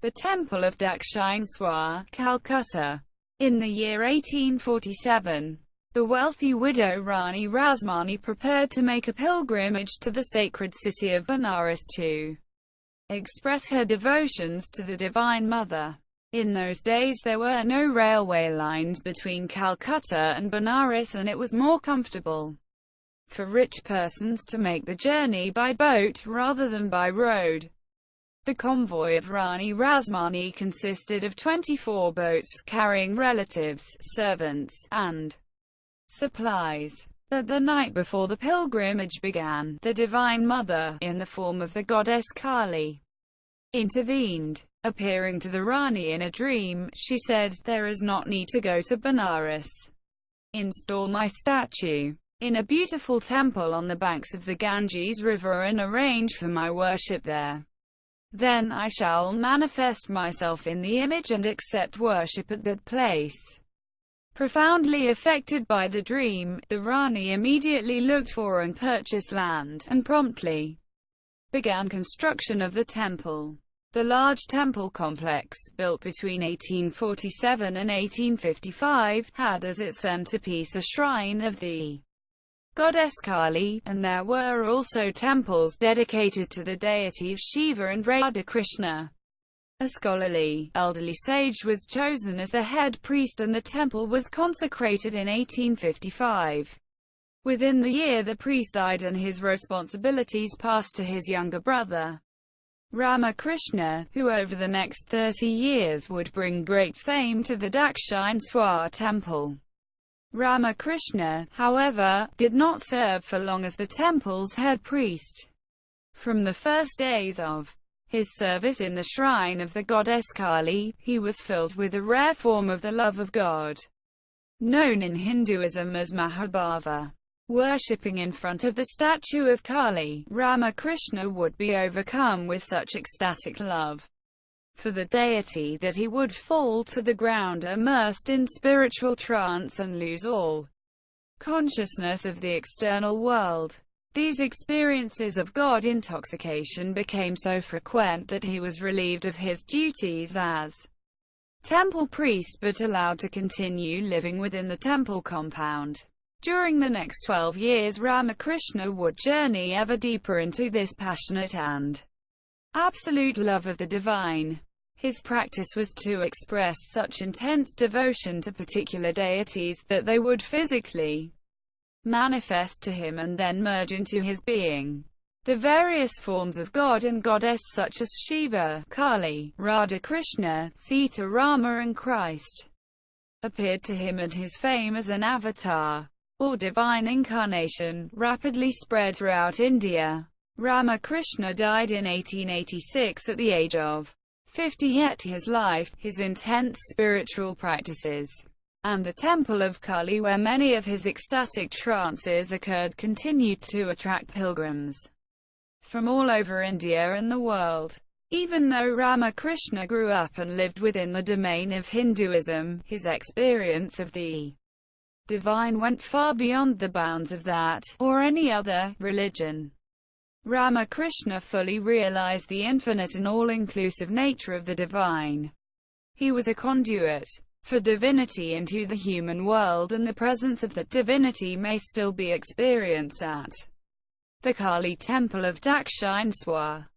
the Temple of Dakshineswar, Calcutta. In the year 1847, the wealthy widow Rani Rasmani prepared to make a pilgrimage to the sacred city of Benares to express her devotions to the Divine Mother. In those days there were no railway lines between Calcutta and Benares, and it was more comfortable for rich persons to make the journey by boat rather than by road. The convoy of Rani Rasmani consisted of 24 boats carrying relatives, servants, and supplies. But the night before the pilgrimage began, the Divine Mother, in the form of the goddess Kali, intervened. Appearing to the Rani in a dream, she said, "There is not need to go to Benares. Install my statue in a beautiful temple on the banks of the Ganges River and arrange for my worship there. Then I shall manifest myself in the image and accept worship at that place." Profoundly affected by the dream, the Rani immediately looked for and purchased land, and promptly began construction of the temple. The large temple complex, built between 1847 and 1855, had as its centerpiece a shrine of the goddess Kali, and there were also temples dedicated to the deities Shiva and Radha Krishna. A scholarly, elderly sage was chosen as the head priest and the temple was consecrated in 1855. Within the year the priest died and his responsibilities passed to his younger brother, Ramakrishna, who over the next 30 years would bring great fame to the Dakshineswar temple. Ramakrishna, however, did not serve for long as the temple's head priest. From the first days of his service in the shrine of the goddess Kali, he was filled with a rare form of the love of God, known in Hinduism as Mahabhava. Worshipping in front of the statue of Kali, Ramakrishna would be overcome with such ecstatic love for the deity that he would fall to the ground immersed in spiritual trance and lose all consciousness of the external world. These experiences of God intoxication became so frequent that he was relieved of his duties as temple priest but allowed to continue living within the temple compound. During the next 12 years Ramakrishna would journey ever deeper into this passionate and absolute love of the divine. His practice was to express such intense devotion to particular deities that they would physically manifest to him and then merge into his being. The various forms of God and Goddess such as Shiva, Kali, Radha Krishna, Sita, Rama and Christ appeared to him, and his fame as an avatar, or divine incarnation, rapidly spread throughout India. Ramakrishna died in 1886 at the age of 50, yet his life, his intense spiritual practices, and the temple of Kali where many of his ecstatic trances occurred continued to attract pilgrims from all over India and the world. Even though Ramakrishna grew up and lived within the domain of Hinduism, his experience of the divine went far beyond the bounds of that, or any other, religion. Ramakrishna fully realized the infinite and all-inclusive nature of the divine. He was a conduit for divinity into the human world, and the presence of that divinity may still be experienced at the Kali Temple of Dakshineswar.